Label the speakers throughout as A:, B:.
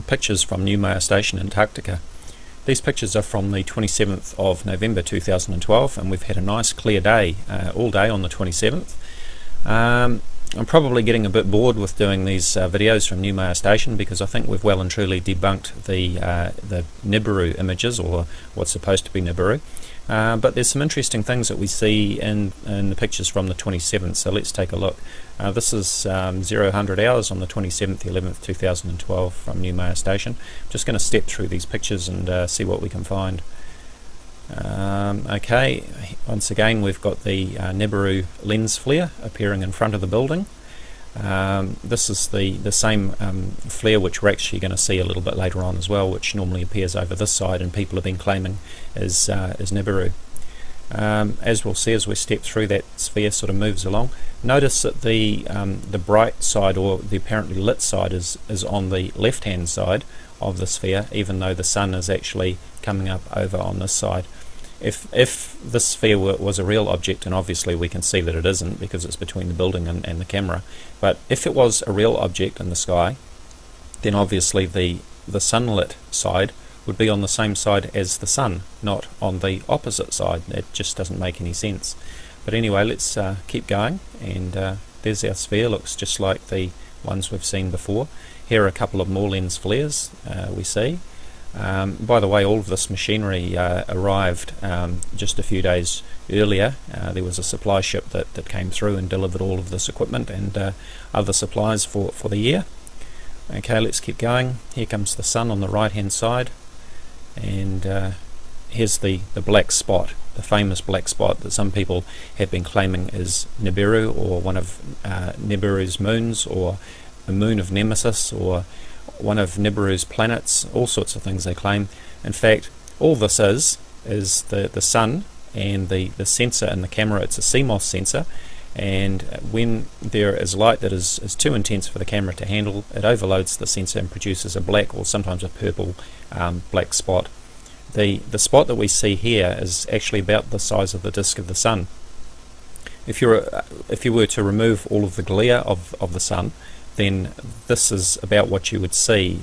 A: Pictures from Neumayer Station in Antarctica. These pictures are from the 27th of November 2012, and we've had a nice clear day all day on the 27th. I'm probably getting a bit bored with doing these videos from Neumayer Station because I think we've well and truly debunked the Nibiru images, or what's supposed to be Nibiru. But there's some interesting things that we see in the pictures from the 27th, so let's take a look. This is 0000 hours on the 27th, 11th, 2012 from Neumayer Station. I'm just going to step through these pictures and see what we can find. Okay, once again we've got the Nibiru lens flare appearing in front of the building. This is the same flare which we're actually going to see a little bit later on as well, which normally appears over this side and people have been claiming is Nibiru. As we'll see as we step through, that sphere sort of moves along. Notice that the bright side, or the apparently lit side, is on the left hand side of the sphere, even though the sun is actually coming up over on this side. If this sphere was a real object, and obviously we can see that it isn't because it's between the building and the camera, but if it was a real object in the sky, then obviously the sunlit side would be on the same side as the sun, not on the opposite side. It just doesn't make any sense. But anyway, let's keep going, and there's our sphere. Looks just like the ones we've seen before. Here are a couple of more lens flares we see. By the way, all of this machinery arrived just a few days earlier. There was a supply ship that came through and delivered all of this equipment and other supplies for the year. Okay, let's keep going. Here comes the sun on the right hand side, and here's the black spot, the famous black spot that some people have been claiming is Nibiru, or one of Nibiru's moons, or a moon of Nemesis, or one of Nibiru's planets. All sorts of things they claim. In fact, all this is the sun and the sensor in the camera. It's a CMOS sensor, and when there is light that is too intense for the camera to handle, it overloads the sensor and produces a black, or sometimes a purple black spot. The spot that we see here is actually about the size of the disk of the sun. If you were to remove all of the glare of the sun, then this is about what you would see.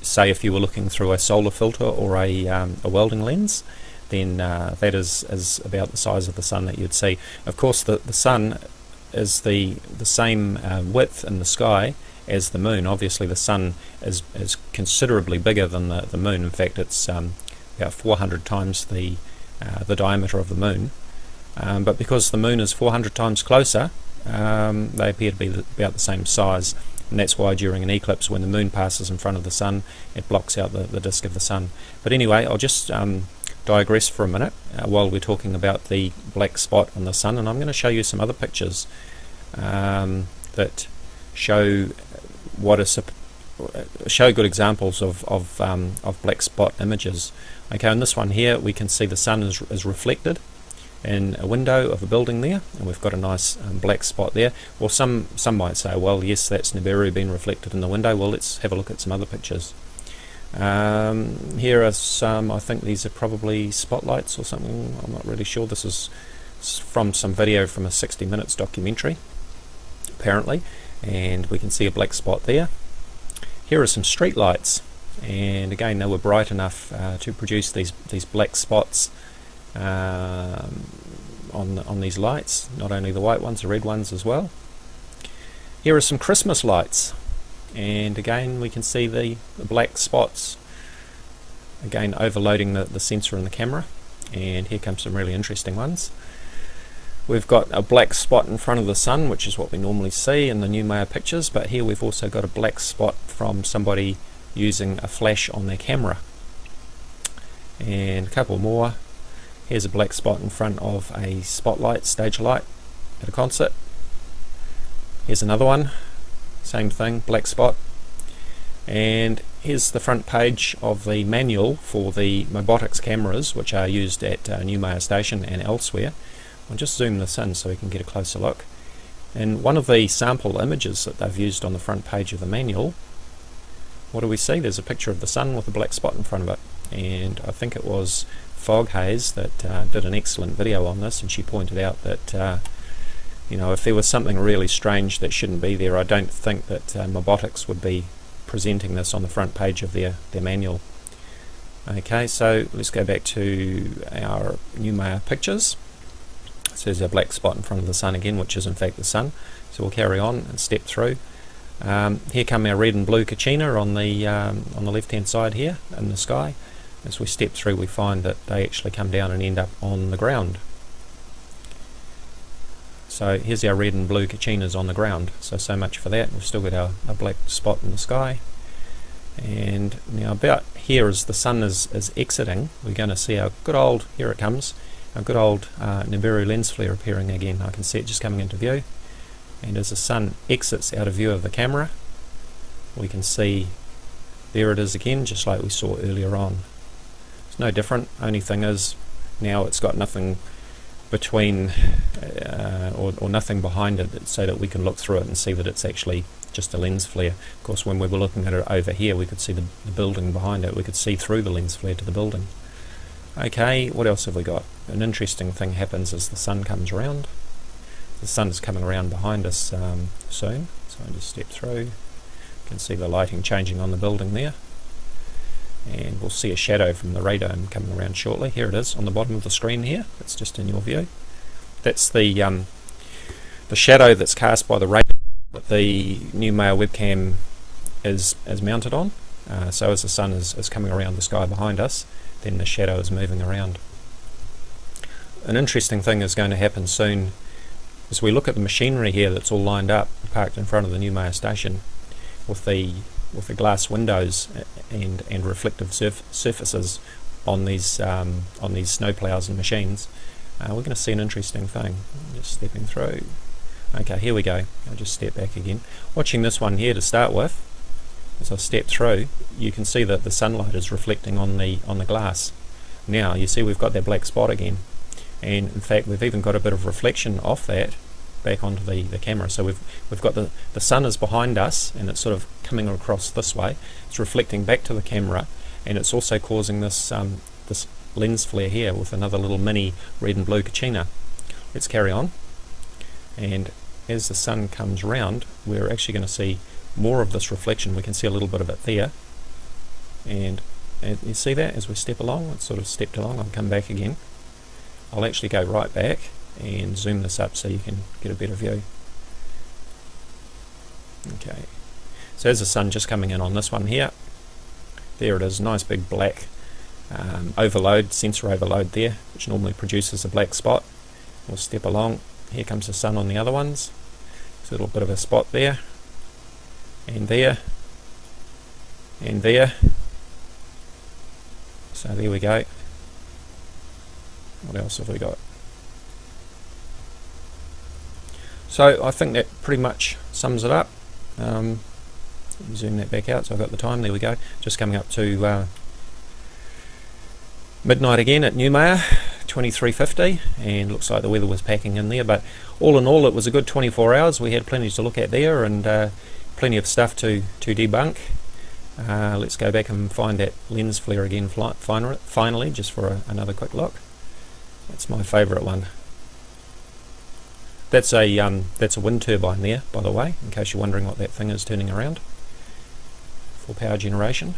A: Say if you were looking through a solar filter or a welding lens, then that is about the size of the sun that you'd see. Of course, the sun is the same width in the sky as the moon. Obviously the sun is considerably bigger than the moon. In fact, it's about 400 times the diameter of the moon. But because the moon is 400 times closer, they appear to be about the same size, and that's why during an eclipse, when the moon passes in front of the sun, it blocks out the disk of the sun. But anyway, I'll just digress for a minute while we're talking about the black spot on the sun, and I'm going to show you some other pictures that show good examples of black spot images. Okay, in this one here we can see the sun is reflected in a window of a building there, and we've got a nice black spot there. Well, some might say, well, yes, that's Nibiru being reflected in the window. Well, let's have a look at some other pictures. Here are some, I think these are probably spotlights or something, I'm not really sure. This is from some video from a 60 Minutes documentary, apparently, and we can see a black spot there. Here are some street lights, and again, they were bright enough to produce these black spots on these lights, not only the white ones, the red ones as well. Here are some Christmas lights, and again we can see the black spots, again overloading the sensor in the camera. And here comes some really interesting ones. We've got a black spot in front of the sun, which is what we normally see in the Neumayer pictures, but here we've also got a black spot from somebody using a flash on their camera. And a couple more. Here's a black spot in front of a spotlight, stage light at a concert. Here's another one, same thing, black spot. And here's the front page of the manual for the VORTEX cameras, which are used at Neumayer Station and elsewhere. I'll just zoom this in so we can get a closer look. And one of the sample images that they've used on the front page of the manual, what do we see? There's a picture of the sun with a black spot in front of it. And I think it was Fog Haze that did an excellent video on this, and she pointed out that you know, if there was something really strange that shouldn't be there, I don't think that VORTEX would be presenting this on the front page of their manual. Okay, so let's go back to our Neumayer pictures. So there's a black spot in front of the sun again, which is in fact the sun. So we'll carry on and step through. Here come our red and blue Kachina on the left hand side here in the sky. As we step through, we find that they actually come down and end up on the ground. So here's our red and blue Kachinas on the ground. So much for that. We've still got our black spot in the sky. And now about here, as the sun is exiting, we're going to see our good old, here it comes, our good old Nibiru lens flare appearing again. I can see it just coming into view. And as the sun exits out of view of the camera, we can see there it is again, just like we saw earlier on. It's no different. Only thing is, now it's got nothing between or nothing behind it, so that we can look through it and see that it's actually just a lens flare. Of course, when we were looking at it over here, we could see the building behind it. We could see through the lens flare to the building. Okay, what else have we got? An interesting thing happens as the sun comes around. The sun's coming around behind us soon, so I just step through. You can see the lighting changing on the building there, and we'll see a shadow from the radome coming around shortly. Here it is on the bottom of the screen here. It's just in your view. That's the shadow that's cast by the radome that the Neumayer webcam is mounted on. So as the sun is coming around the sky behind us, then the shadow is moving around. An interesting thing is going to happen soon. As we look at the machinery here that's all lined up, parked in front of the Neumayer station, with the glass windows and reflective surfaces on these snowplows and machines, we're going to see an interesting thing. Just stepping through. Okay, here we go. I'll just step back again. Watching this one here to start with, as I step through, you can see that the sunlight is reflecting on the glass. Now you see we've got that black spot again. And in fact, we've even got a bit of reflection off that back onto the camera. So we've got the sun is behind us, and it's sort of coming across this way. It's reflecting back to the camera, and it's also causing this this lens flare here with another little mini red and blue Kachina. Let's carry on. And as the sun comes round, we're actually going to see more of this reflection. We can see a little bit of it there. And you see that as we step along? It's sort of stepped along. I'll come back again. I'll actually go right back and zoom this up so you can get a better view. Okay, so there's the sun just coming in on this one here. There it is, nice big black overload, sensor overload there, which normally produces a black spot. We'll step along. Here comes the sun on the other ones. There's a little bit of a spot there, and there, and there. So there we go. What else have we got? So I think that pretty much sums it up. Zoom that back out so I've got the time. There we go. Just coming up to midnight again at Neumayer, 23:50, and looks like the weather was packing in there, but all in all it was a good 24 hours. We had plenty to look at there, and plenty of stuff to debunk. Let's go back and find that lens flare again finally, just for another quick look. That's my favourite one. That's a wind turbine there, by the way, in case you're wondering what that thing is turning around for power generation.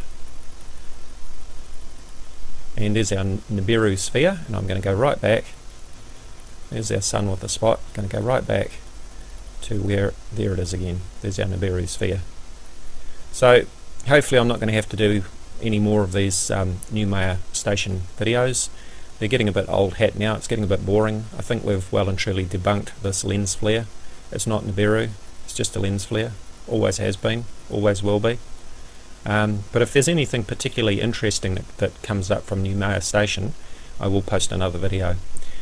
A: And there's our Nibiru sphere, and I'm going to go right back. There's our sun with the spot. Going to go right back to where, there it is again. There's our Nibiru sphere. So hopefully I'm not going to have to do any more of these Neumayer station videos. They're getting a bit old hat now. It's getting a bit boring. I think we've well and truly debunked this lens flare. It's not Nibiru, it's just a lens flare. Always has been, always will be. But if there's anything particularly interesting that comes up from Neumayer Station, I will post another video.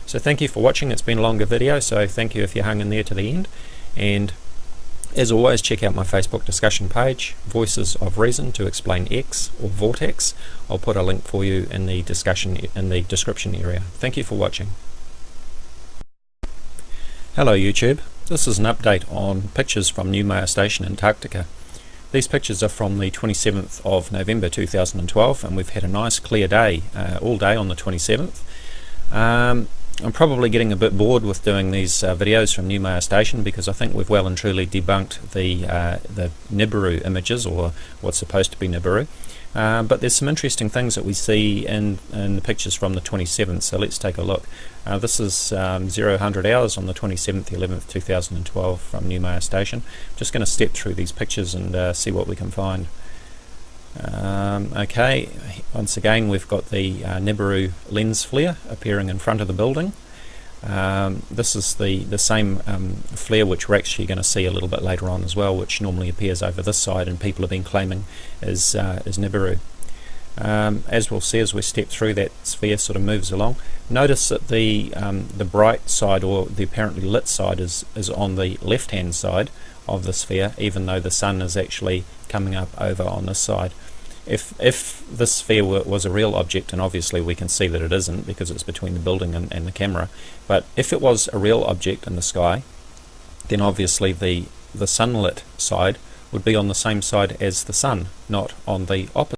A: So thank you for watching. It's been a longer video, so thank you if you hung in there to the end. And as always, check out my Facebook discussion page, Voices of Reason to Explain X, or VORTEX. I'll put a link for you in the description area. Thank you for watching. Hello YouTube. This is an update on pictures from Neumayer Station in Antarctica. These pictures are from the 27th of November 2012, and we've had a nice clear day, all day on the 27th. I'm probably getting a bit bored with doing these videos from Neumayer Station, because I think we've well and truly debunked the Nibiru images, or what's supposed to be Nibiru. But there's some interesting things that we see in the pictures from the 27th, so let's take a look. This is 0000 hours on the 27th, 11th, 2012 from Neumayer Station. I'm just going to step through these pictures and see what we can find. Okay, once again we've got the Nibiru lens flare appearing in front of the building. This is the same flare which we're actually going to see a little bit later on as well, which normally appears over this side and people have been claiming is Nibiru. As we'll see as we step through, that sphere sort of moves along. Notice that the bright side, or the apparently lit side, is on the left hand side of the sphere, even though the sun is actually coming up over on this side. If this sphere was a real object, and obviously we can see that it isn't because it's between the building and the camera, but if it was a real object in the sky, then obviously the sunlit side would be on the same side as the sun, not on the opposite.